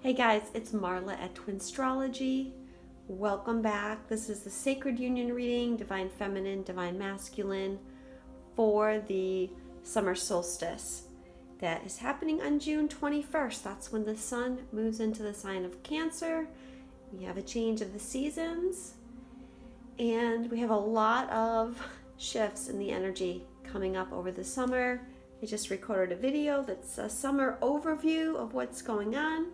Hey guys, it's Marla at Twinstrology. Welcome back. This is the Sacred Union reading, Divine Feminine, Divine Masculine, for the summer solstice. That is happening on June 21st. That's when the sun moves into the sign of Cancer. We have a change of the seasons, and we have a lot of shifts in the energy coming up over the summer. I just recorded a video that's a summer overview of what's going on.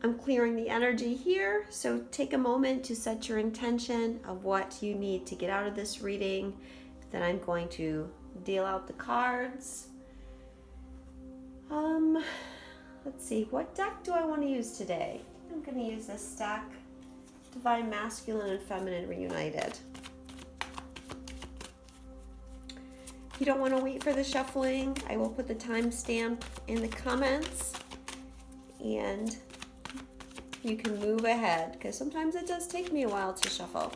I'm clearing the energy here, so take a moment to set your intention of what you need to get out of this reading. Then I'm going to deal out the cards. Let's see, what deck do I want to use today? I'm going to use this deck, Divine Masculine and Feminine Reunited. If you don't want to wait for the shuffling, I will put the timestamp in the comments, and you can move ahead, because sometimes it does take me a while to shuffle.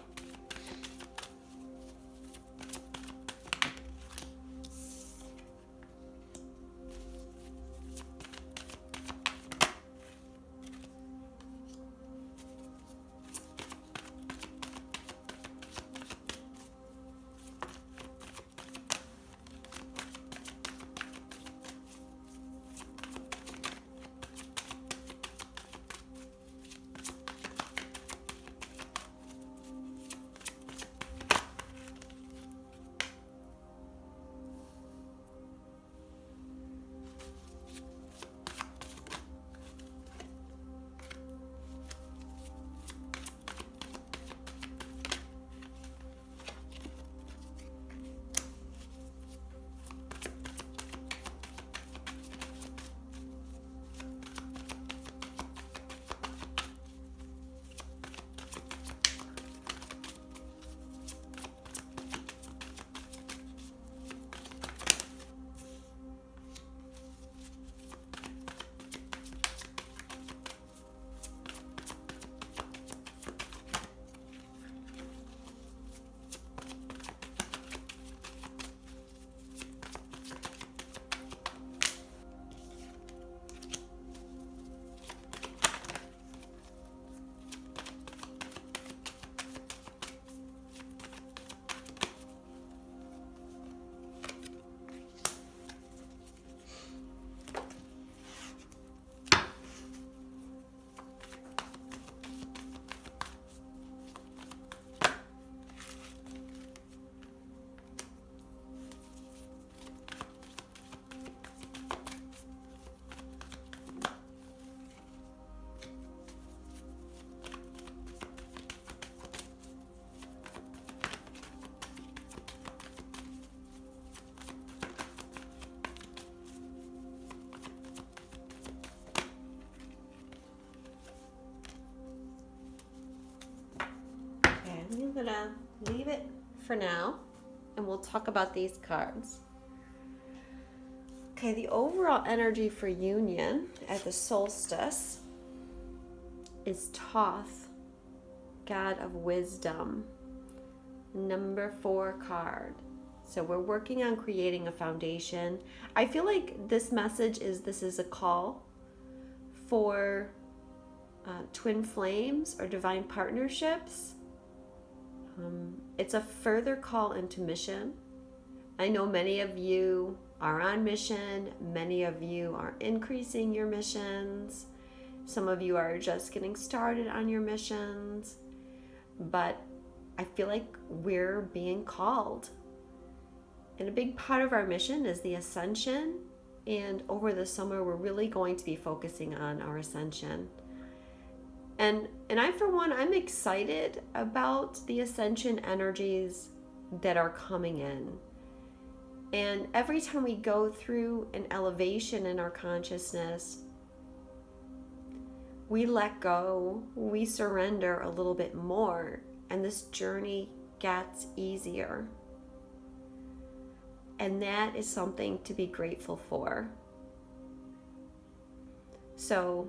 I'm gonna leave it for now, and we'll talk about these cards. Okay, the overall energy for union at the solstice is Thoth, God of Wisdom, number 4 card. So we're working on creating a foundation. I feel like this message is a call for twin flames or divine partnerships. It's a further call into mission. I know many of you are on mission. Many of you are increasing your missions. Some of you are just getting started on your missions. But I feel like we're being called. And a big part of our mission is the ascension. And over the summer, we're really going to be focusing on our ascension. And I, for one, I'm excited about the ascension energies that are coming in. And every time we go through an elevation in our consciousness, we let go, we surrender a little bit more, and this journey gets easier. And that is something to be grateful for. So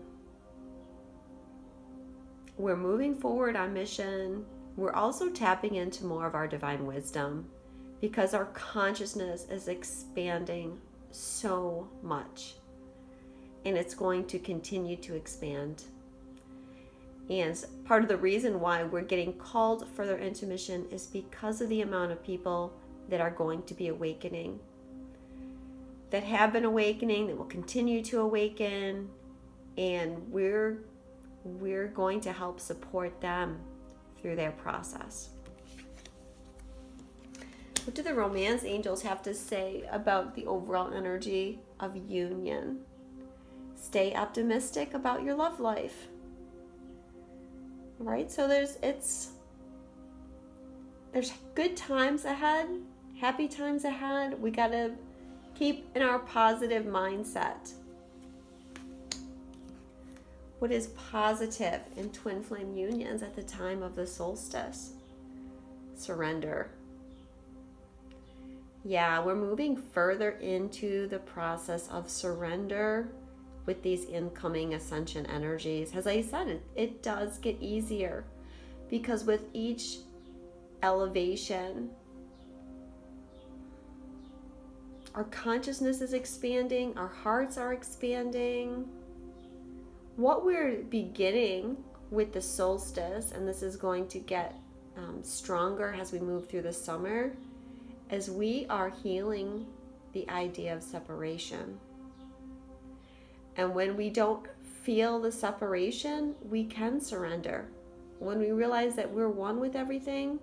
we're moving forward on mission. We're also tapping into more of our divine wisdom, because our consciousness is expanding so much. and it's going to continue to expand. And part of the reason why we're getting called further into mission is because of the amount of people that are going to be awakening, that have been awakening, that will continue to awaken, and we're going to help support them through their process. What do the romance angels have to say about the overall energy of union? Stay optimistic about your love life. Right? So there's good times ahead, happy times ahead. We got to keep in our positive mindset. What is positive in twin flame unions at the time of the solstice? Surrender. Yeah, we're moving further into the process of surrender with these incoming ascension energies. As I said, it does get easier because with each elevation, our consciousness is expanding, our hearts are expanding. What we're beginning with the solstice, and this is going to get stronger as we move through the summer, as we are healing the idea of separation. And when we don't feel the separation, we can surrender. When we realize that we're one with everything,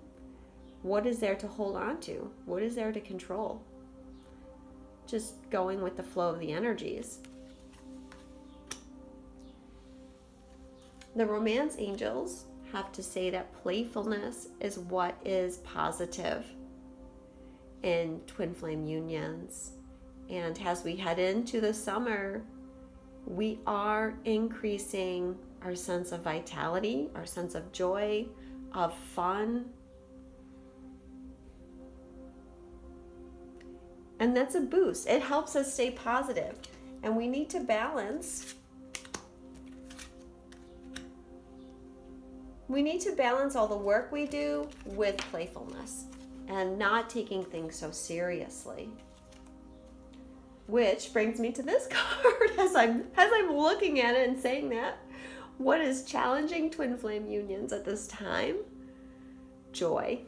what is there to hold on to? What is there to control? Just going with the flow of the energies. The romance angels have to say that playfulness is what is positive in twin flame unions. And as we head into the summer, we are increasing our sense of vitality, our sense of joy, of fun. And that's a boost. It helps us stay positive. And we need to balance. We need to balance all the work we do with playfulness and not taking things so seriously. Which brings me to this card as I'm looking at it and saying that. What is challenging twin flame unions at this time? Joy.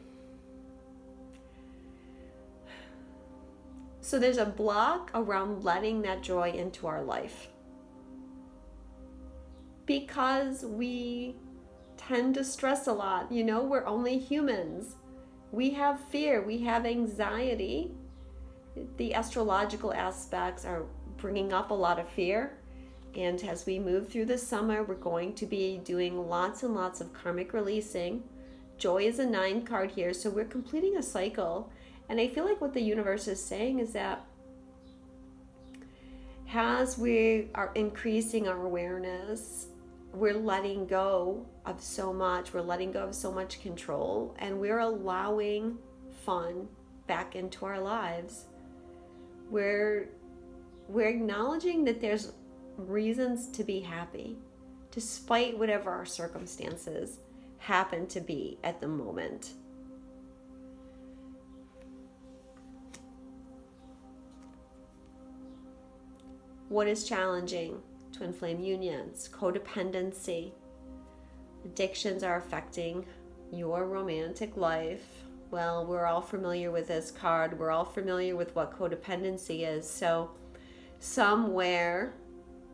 So there's a block around letting that joy into our life. Because we tend to stress a lot. You know, we're only humans. We have fear, we have anxiety. The astrological aspects are bringing up a lot of fear. And as we move through the summer, we're going to be doing lots and lots of karmic releasing. Joy is a 9 card here, so we're completing a cycle. And I feel like what the universe is saying is that as we are increasing our awareness, we're letting go of so much. We're letting go of so much control, and we're allowing fun back into our lives. We're acknowledging that there's reasons to be happy, despite whatever our circumstances happen to be at the moment. What is challenging? Twin flame unions, codependency. Addictions are affecting your romantic life. Well, we're all familiar with this card. We're all familiar with what codependency is. So somewhere,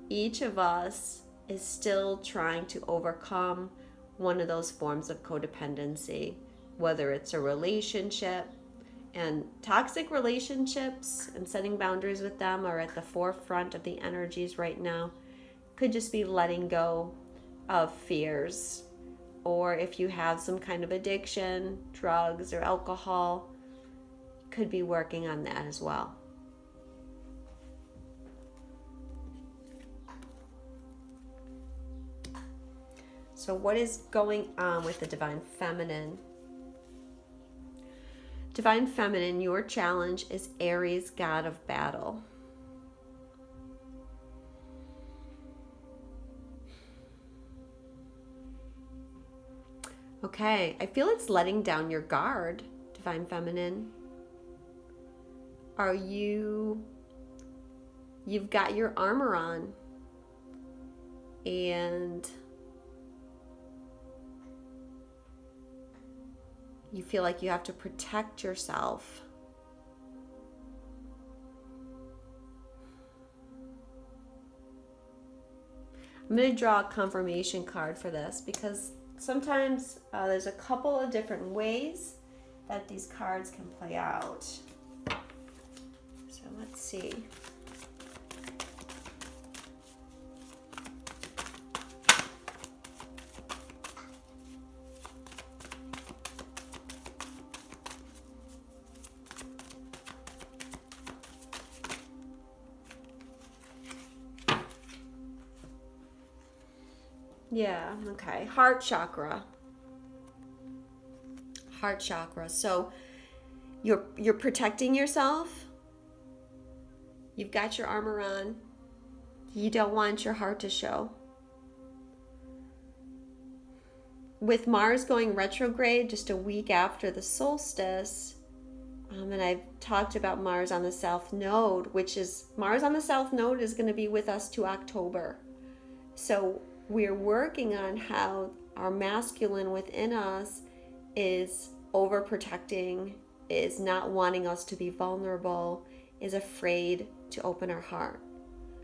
each of us is still trying to overcome one of those forms of codependency, whether it's a relationship. And toxic relationships and setting boundaries with them are at the forefront of the energies right now. Could just be letting go of fears. Or if you have some kind of addiction, drugs or alcohol, could be working on that as well. So what is going on with the Divine Feminine? Divine Feminine, your challenge is Aries, God of Battle. Okay, I feel it's letting down your guard, Divine Feminine. You've got your armor on. and you feel like you have to protect yourself. I'm going to draw a confirmation card for this because sometimes there's a couple of different ways that these cards can play out. So let's see. Yeah, okay. Heart chakra. Heart chakra. So you're protecting yourself. You've got your armor on. You don't want your heart to show. With Mars going retrograde just a week after the solstice, and I've talked about Mars on the South Node, which is, Mars on the South Node is going to be with us to October. So we're working on how our masculine within us is overprotecting, is not wanting us to be vulnerable, is afraid to open our heart.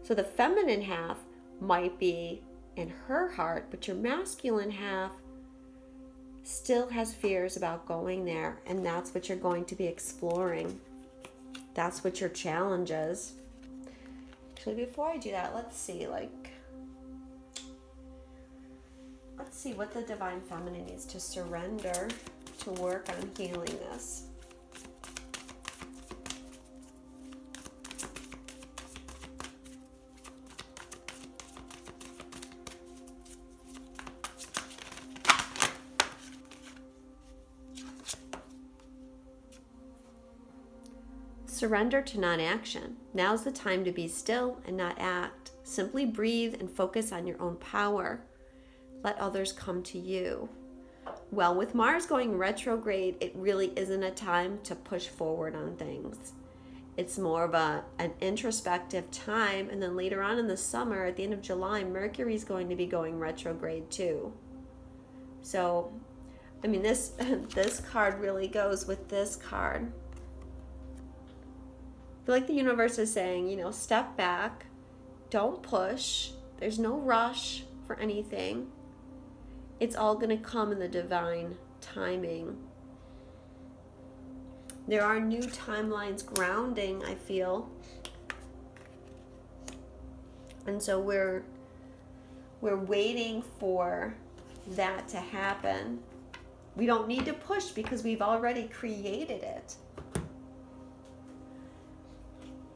So the feminine half might be in her heart, but your masculine half still has fears about going there, and that's what you're going to be exploring. That's what your challenge is. Actually, before I do that, let's see what the Divine Feminine needs to surrender to work on healing this. Surrender to non-action. Now's the time to be still and not act. Simply breathe and focus on your own power. Let others come to you. Well, with Mars going retrograde, it really isn't a time to push forward on things. It's more of an introspective time, and then later on in the summer, at the end of July, Mercury's going to be going retrograde too. So, I mean, this card really goes with this card. I feel like the universe is saying, step back, don't push, there's no rush for anything. It's all going to come in the divine timing. There are new timelines grounding, I feel. And so we're waiting for that to happen. We don't need to push because we've already created it.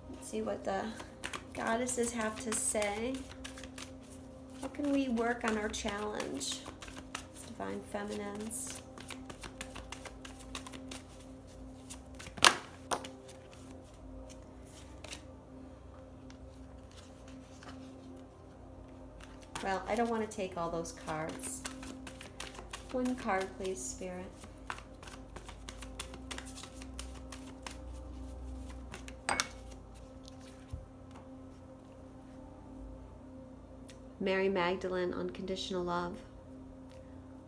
Let's see what the goddesses have to say. How can we work on our challenge? Divine Feminines. Well, I don't want to take all those cards. One card, please, Spirit. Mary Magdalene, Unconditional Love.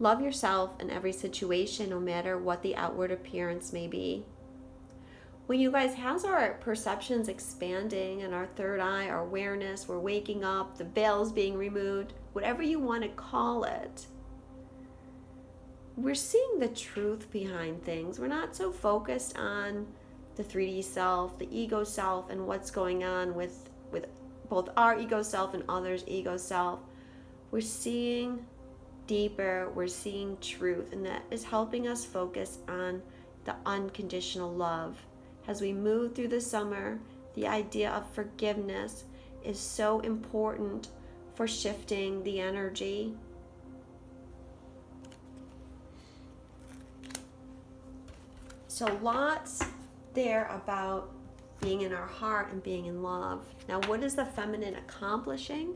Love yourself in every situation, no matter what the outward appearance may be. When you guys, how's our perceptions expanding and our third eye, our awareness, we're waking up, the veil's being removed, whatever you want to call it. We're seeing the truth behind things. We're not so focused on the 3D self, the ego self, and what's going on with both our ego self and others' ego self. We're seeing deeper, we're seeing truth, and that is helping us focus on the unconditional love. As we move through the summer, the idea of forgiveness is so important for shifting the energy. So lots there about being in our heart and being in love. Now, what is the feminine accomplishing?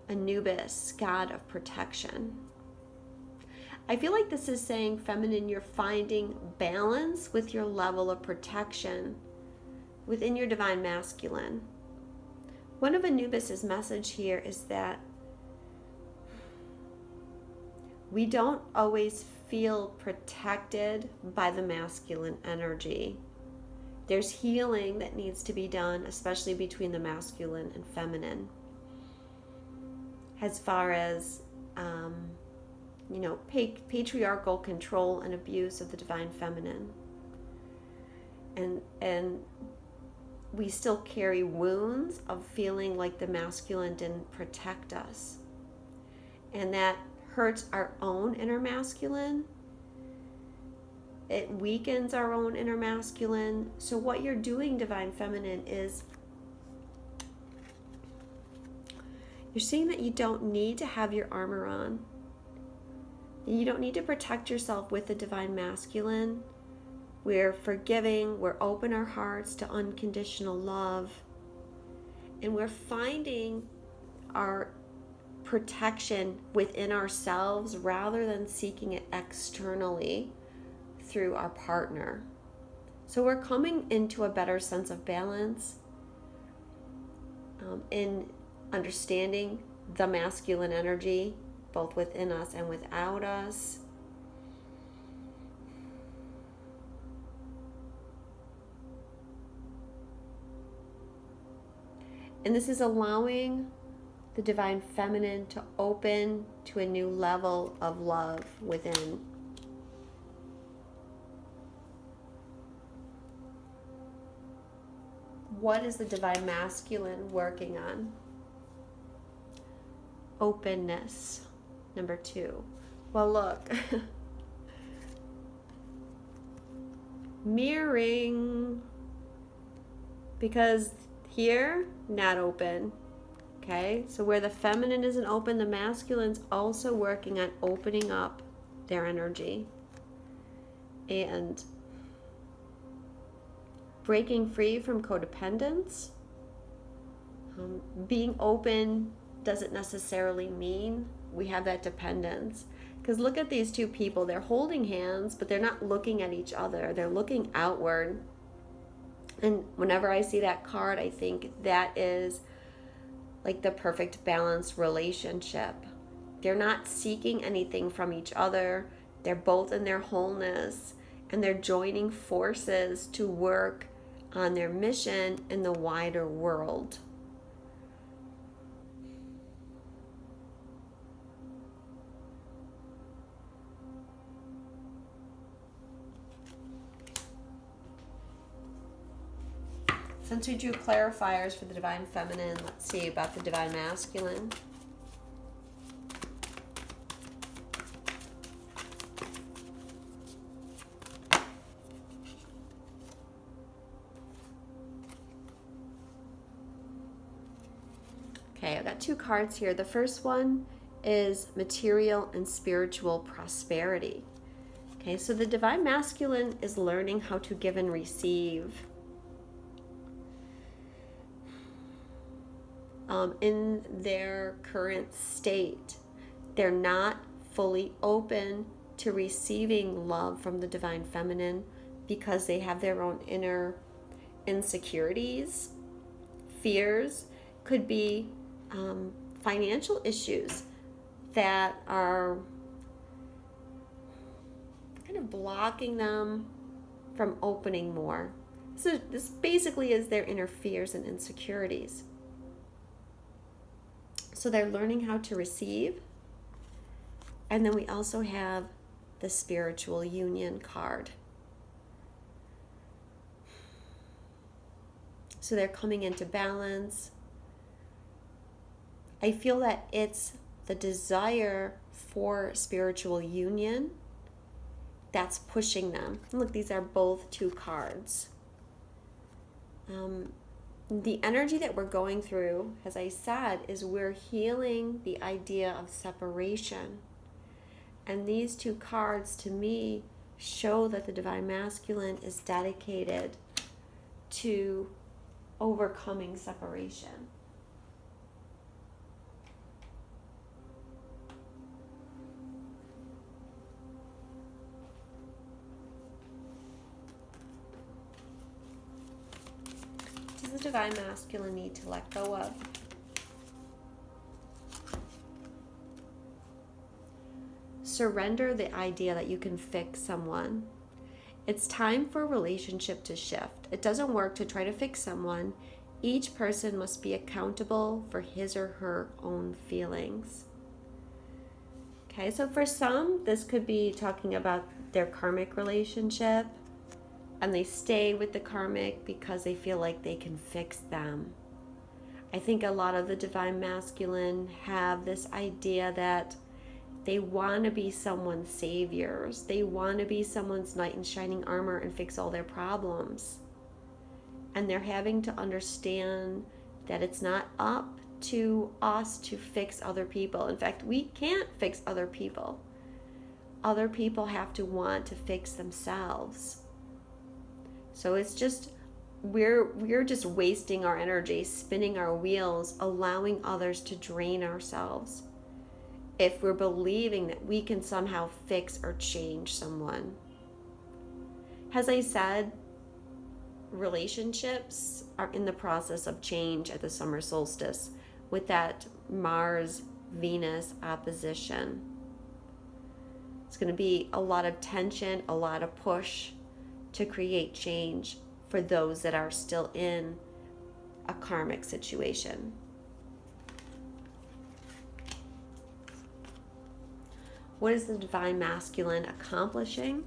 Anubis, god of protection. I feel like this is saying, feminine, you're finding balance with your level of protection within your divine masculine. One of Anubis's message here is that we don't always feel protected by the masculine energy. There's healing that needs to be done, especially between the masculine and feminine. As far as, patriarchal control and abuse of the divine feminine. And we still carry wounds of feeling like the masculine didn't protect us. And that hurts our own inner masculine. It weakens our own inner masculine. So what you're doing, divine feminine, is you're seeing that you don't need to have your armor on. You don't need to protect yourself with the divine masculine. We're forgiving, we're open our hearts to unconditional love, and we're finding our protection within ourselves rather than seeking it externally through our partner. So we're coming into a better sense of balance in understanding the masculine energy, both within us and without us. And this is allowing the divine feminine to open to a new level of love within. What is the divine masculine working on? Openness, number 2. Well, look. Mirroring. Because here, not open. Okay, so where the feminine isn't open, the masculine's also working on opening up their energy and breaking free from codependence. Being open doesn't necessarily mean we have that dependence. Because look at these two people. They're holding hands, but they're not looking at each other. They're looking outward. And whenever I see that card, I think that is like the perfect balanced relationship. They're not seeking anything from each other. They're both in their wholeness, and they're joining forces to work on their mission in the wider world. Since we drew clarifiers for the divine feminine, let's see about the divine masculine. Okay, I've got 2 cards here. The first one is material and spiritual prosperity. Okay, so the divine masculine is learning how to give and receive. In their current state, they're not fully open to receiving love from the divine feminine because they have their own inner insecurities, fears, could be financial issues that are kind of blocking them from opening more. So this basically is their inner fears and insecurities. So they're learning how to receive. And then we also have the spiritual union card. So they're coming into balance. I feel that it's the desire for spiritual union that's pushing them. Look, these are both 2 cards. The energy that we're going through, as I said, is we're healing the idea of separation. And these 2 cards, to me, show that the divine masculine is dedicated to overcoming separation. The divine masculine need to let go of. surrender the idea that you can fix someone. It's time for a relationship to shift. It doesn't work to try to fix someone. Each person must be accountable for his or her own feelings. Okay, so for some, this could be talking about their karmic relationship, and they stay with the karmic because they feel like they can fix them. I think a lot of the divine masculine have this idea that they want to be someone's saviors. They want to be someone's knight in shining armor and fix all their problems. And they're having to understand that it's not up to us to fix other people. In fact, we can't fix other people. Other people have to want to fix themselves. So it's just, we're just wasting our energy, spinning our wheels, allowing others to drain ourselves, if we're believing that we can somehow fix or change someone. As I said, relationships are in the process of change at the summer solstice with that Mars-Venus opposition. It's going to be a lot of tension, a lot of push to create change for those that are still in a karmic situation. What is the divine masculine accomplishing?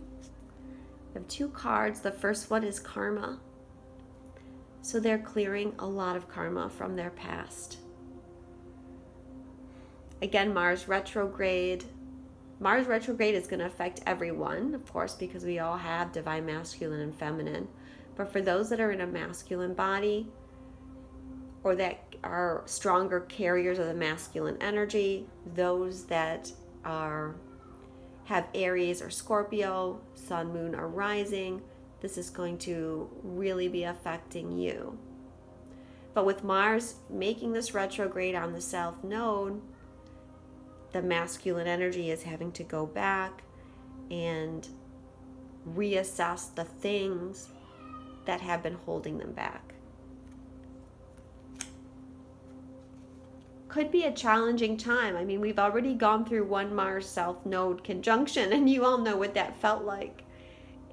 We have two cards. The first one is karma. So they're clearing a lot of karma from their past. Again, Mars retrograde. Mars retrograde is going to affect everyone, of course, because we all have divine masculine and feminine. But for those that are in a masculine body, or that are stronger carriers of the masculine energy, those that have Aries or Scorpio, Sun, Moon, or Rising, this is going to really be affecting you. But with Mars making this retrograde on the South Node, the masculine energy is having to go back and reassess the things that have been holding them back. Could be a challenging time. I mean, we've already gone through one Mars South Node conjunction, and you all know what that felt like.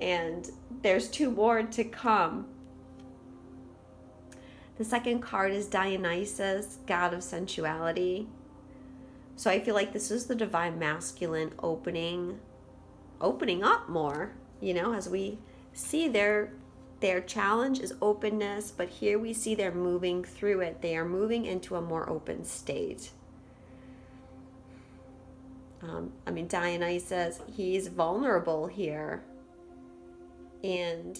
And there's two more to come. The second card is Dionysus, god of sensuality. So I feel like this is the divine masculine opening up more, as we see their challenge is openness, but here we see they're moving through it. They are moving into a more open state. Dionysus, he's vulnerable here. And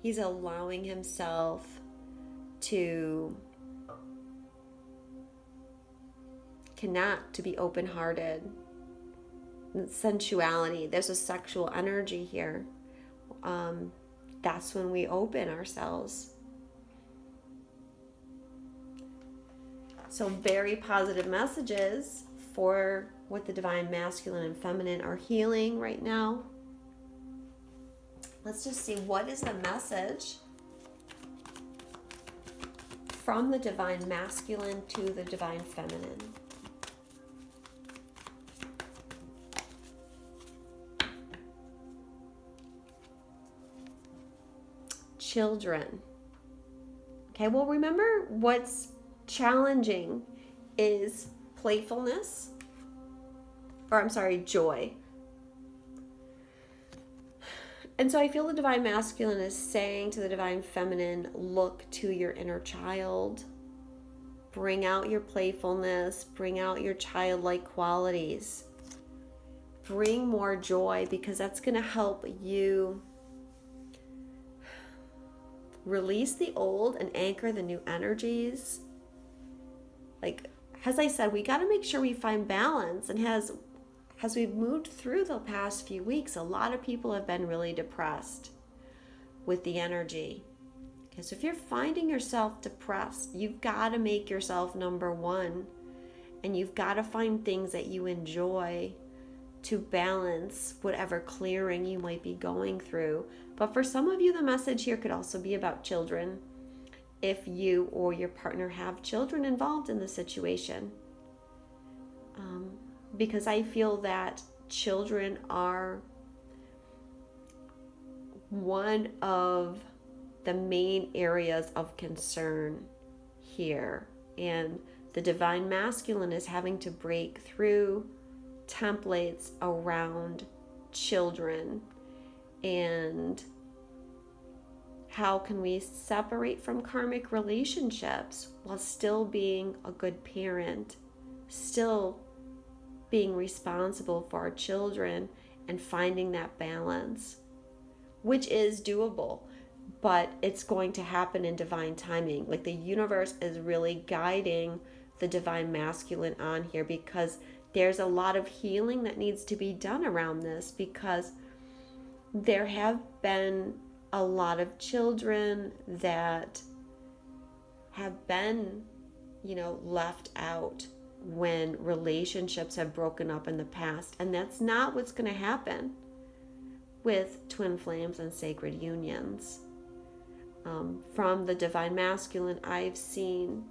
he's allowing himself to connect, to be open-hearted. Sensuality, there's a sexual energy here. That's when we open ourselves. So very positive messages for what the divine masculine and feminine are healing right now. Let's just see, what is the message from the divine masculine to the divine feminine? Children. Okay, well, remember what's challenging is playfulness, joy. And so I feel the divine masculine is saying to the divine feminine, look to your inner child. Bring out your playfulness. Bring out your childlike qualities. Bring more joy, because that's going to help you release the old and anchor the new energies. Like, as I said, we got to make sure we find balance. And as we've moved through the past few weeks, a lot of people have been really depressed with the energy. Okay, so if you're finding yourself depressed, you've got to make yourself number one. And you've got to find things that you enjoy to balance whatever clearing you might be going through. But for some of you, the message here could also be about children, if you or your partner have children involved in the situation. because I feel that children are one of the main areas of concern here. And the divine masculine is having to break through templates around children. And how can we separate from karmic relationships while still being a good parent, still being responsible for our children, and finding that balance, which is doable, but it's going to happen in divine timing. Like the universe is really guiding the divine masculine on here, because there's a lot of healing that needs to be done around this, because there have been a lot of children that have been, left out when relationships have broken up in the past. And that's not what's going to happen with twin flames and sacred unions. From the divine masculine I've seen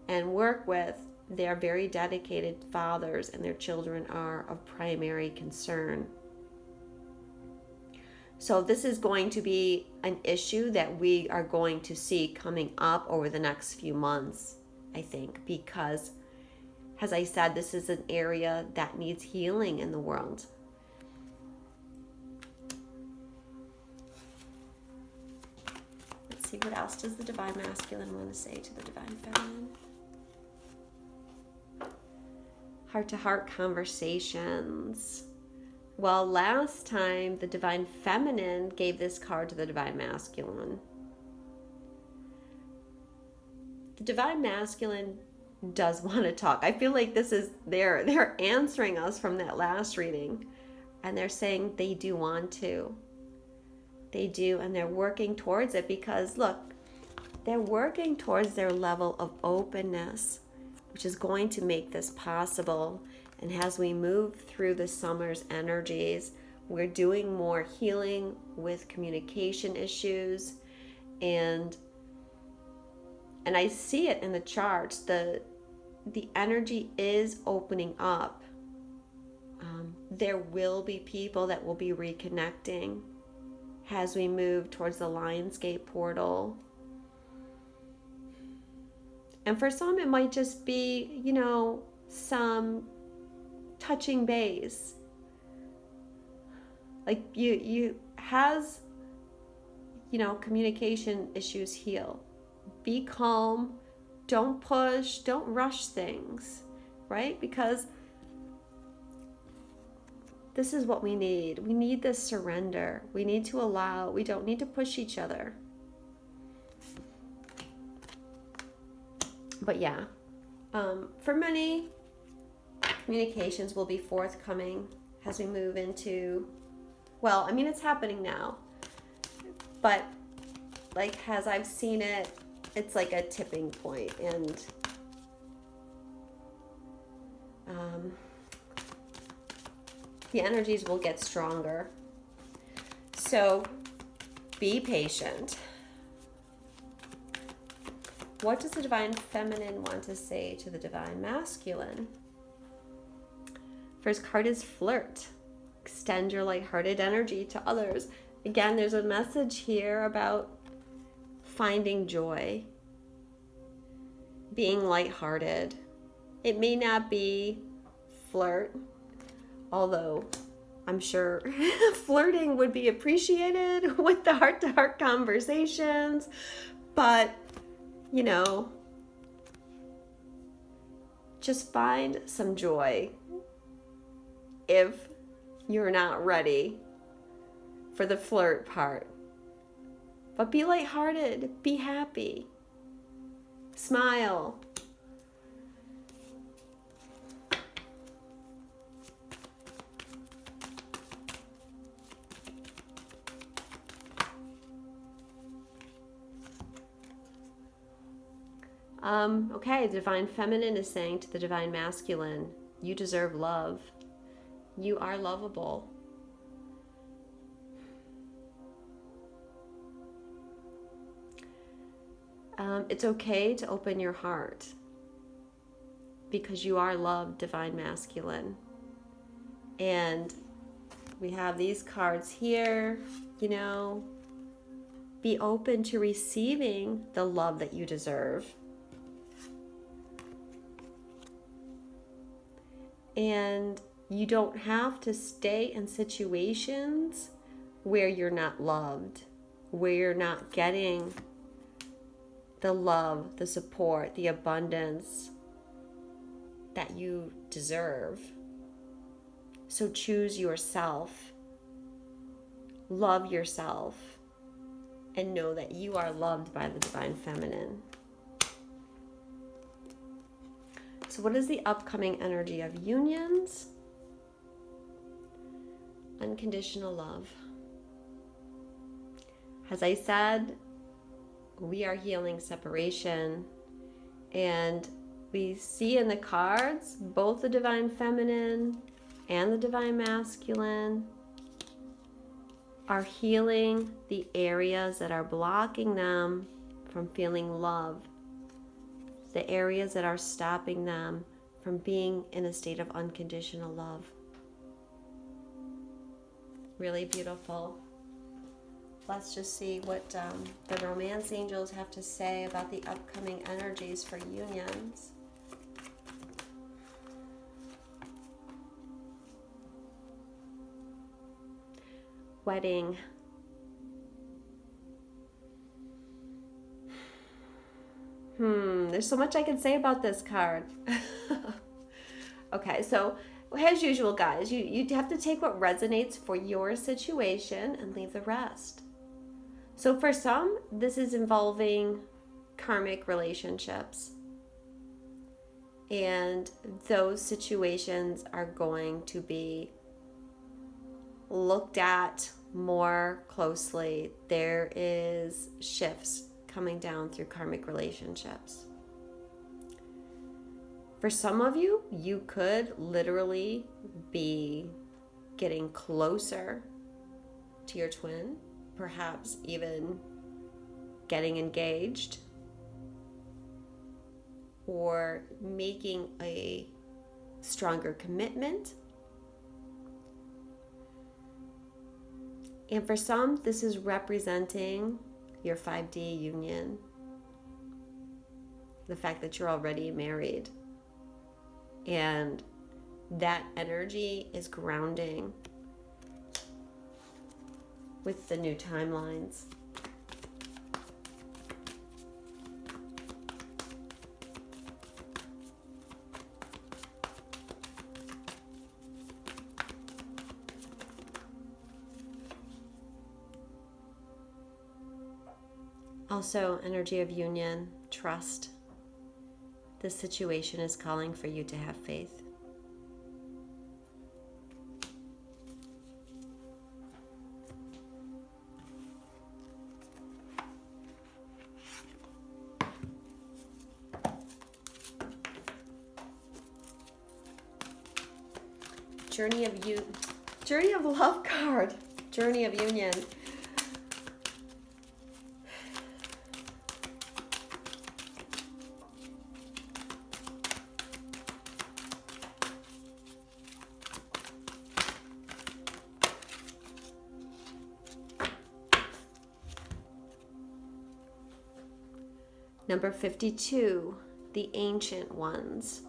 and work with, they are very dedicated fathers, and their children are of primary concern. So this is going to be an issue that we are going to see coming up over the next few months, I think, because, as I said, this is an area that needs healing in the world. Let's see, what else does the divine masculine want to say to the divine feminine? Heart-to-heart conversations. Well, last time the divine feminine gave this card to the divine masculine. The divine masculine does want to talk. I feel like this is they're answering us from that last reading, and they're saying they do want to. They do, and they're working towards it, because look, they're working towards their level of openness, which is going to make this possible. And as we move through the summer's energies, we're doing more healing with communication issues. And I see it in the charts. The energy is opening up. There will be people that will be reconnecting as we move towards the Lionsgate portal. And for some, it might just be, some touching base. Like you has, communication issues heal. Be calm. Don't push. Don't rush things, right? Because this is what we need. We need this surrender. We need to allow. We don't need to push each other. But yeah, for many, communications will be forthcoming as we move into, it's happening now, but as I've seen it, it's like a tipping point, and the energies will get stronger. So be patient. What does the divine feminine want to say to the divine masculine? First card is flirt. Extend your lighthearted energy to others. Again, there's a message here about finding joy, being lighthearted. It may not be flirt, although I'm sure flirting would be appreciated with the heart-to-heart conversations, but just find some joy if you're not ready for the flirt part. But be lighthearted, be happy, smile. Okay, the divine feminine is saying to the divine masculine, you deserve love. You are lovable. It's okay to open your heart. because you are loved, divine masculine. And we have these cards here, be open to receiving the love that you deserve. And you don't have to stay in situations where you're not loved, where you're not getting the love, the support, the abundance that you deserve. So choose yourself, love yourself, and know that you are loved by the divine feminine. So what is the upcoming energy of unions? Unconditional love. As I said, we are healing separation, and we see in the cards both the divine feminine and the divine masculine are healing the areas that are blocking them from feeling love, the areas that are stopping them from being in a state of unconditional love. Really beautiful. Let's just see what the romance angels have to say about the upcoming energies for unions. Wedding. There's so much I can say about this card. Okay, so as usual, guys, you have to take what resonates for your situation and leave the rest. So for some, this is involving karmic relationships. And those situations are going to be looked at more closely. There is shifts coming down through karmic relationships. For some of you, you could literally be getting closer to your twin, perhaps even getting engaged or making a stronger commitment. And for some, this is representing your 5D union, the fact that you're already married. And that energy is grounding with the new timelines. Also, energy of union, trust. This situation is calling for you to have faith. Journey of love card. Journey of union. Number 52, the ancient ones.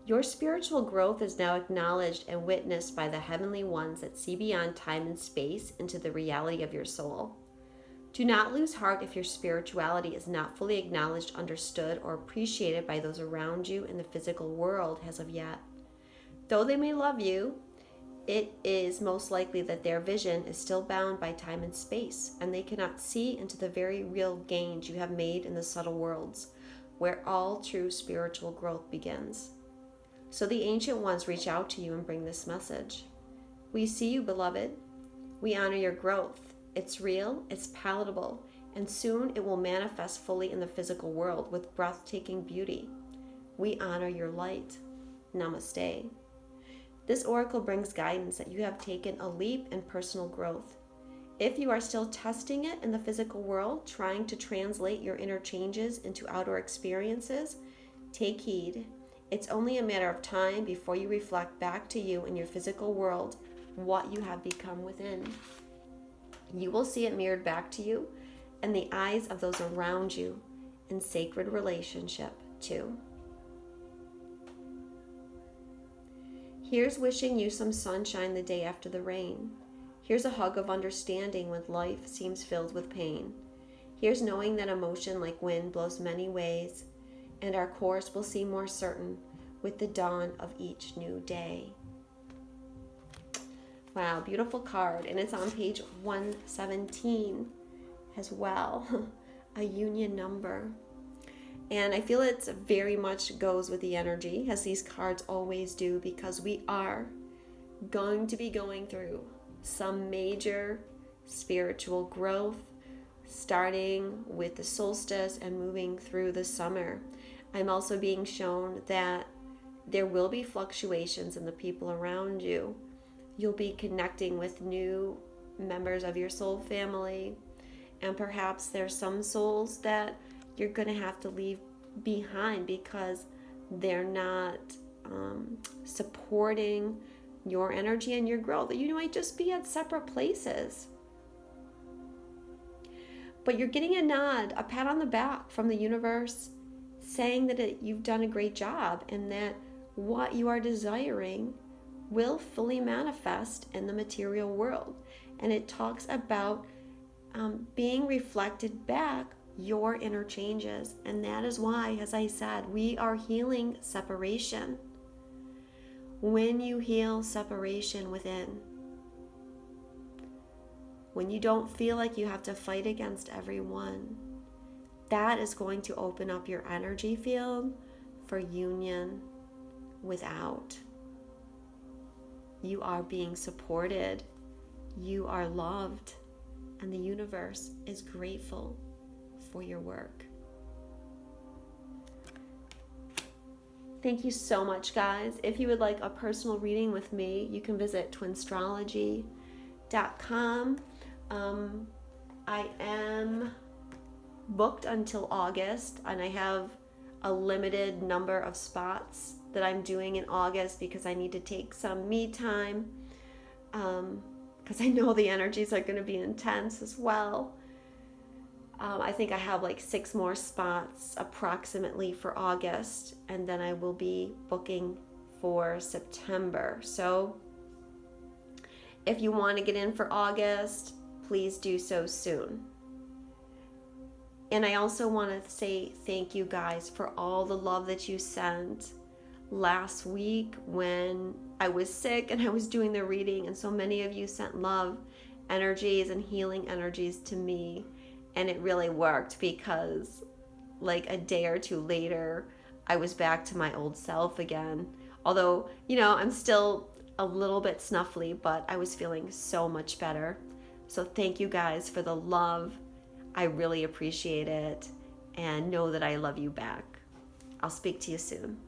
Your spiritual growth is now acknowledged and witnessed by the heavenly ones that see beyond time and space into the reality of your soul. Do not lose heart if your spirituality is not fully acknowledged, understood, or appreciated by those around you in the physical world as of yet. Though they may love you, it is most likely that their vision is still bound by time and space, and they cannot see into the very real gains you have made in the subtle worlds, where all true spiritual growth begins. So the ancient ones reach out to you and bring this message. We see you, beloved. We honor your growth. It's real, it's palatable, and soon it will manifest fully in the physical world with breathtaking beauty. We honor your light. Namaste. This oracle brings guidance that you have taken a leap in personal growth. If you are still testing it in the physical world, trying to translate your inner changes into outdoor experiences, take heed. It's only a matter of time before you reflect back to you in your physical world what you have become within. You will see it mirrored back to you in the eyes of those around you in sacred relationship too. Here's wishing you some sunshine the day after the rain. Here's a hug of understanding when life seems filled with pain. Here's knowing that emotion like wind blows many ways, and our course will seem more certain with the dawn of each new day. Wow, beautiful card. And it's on page 117 as well, a union number. And I feel it very much goes with the energy, as these cards always do, because we are going to be going through some major spiritual growth, starting with the solstice and moving through the summer. I'm also being shown that there will be fluctuations in the people around you. You'll be connecting with new members of your soul family, and perhaps there's some souls that you're going to have to leave behind because they're not supporting your energy and your growth. You might just be at separate places. But you're getting a nod, a pat on the back from the universe, saying that you've done a great job and that what you are desiring will fully manifest in the material world. And it talks about being reflected back your inner changes. And that is why, as I said, we are healing separation. When you heal separation within, when you don't feel like you have to fight against everyone, that is going to open up your energy field for union without. You are being supported, you are loved, and the universe is grateful for your work. Thank you so much, guys. If you would like a personal reading with me, you can visit Twinstrology.com. I am booked until August, and I have a limited number of spots that I'm doing in August because I need to take some me time, because I know the energies are going to be intense as well. I think I have like 6 more spots approximately for August, and then I will be booking for September. So if you want to get in for August, please do so soon. And I also want to say thank you guys for all the love that you sent last week when I was sick and I was doing the reading, and so many of you sent love energies and healing energies to me. And it really worked because like a day or two later, I was back to my old self again. Although, I'm still a little bit snuffly, but I was feeling so much better. So thank you guys for the love. I really appreciate it, and know that I love you back. I'll speak to you soon.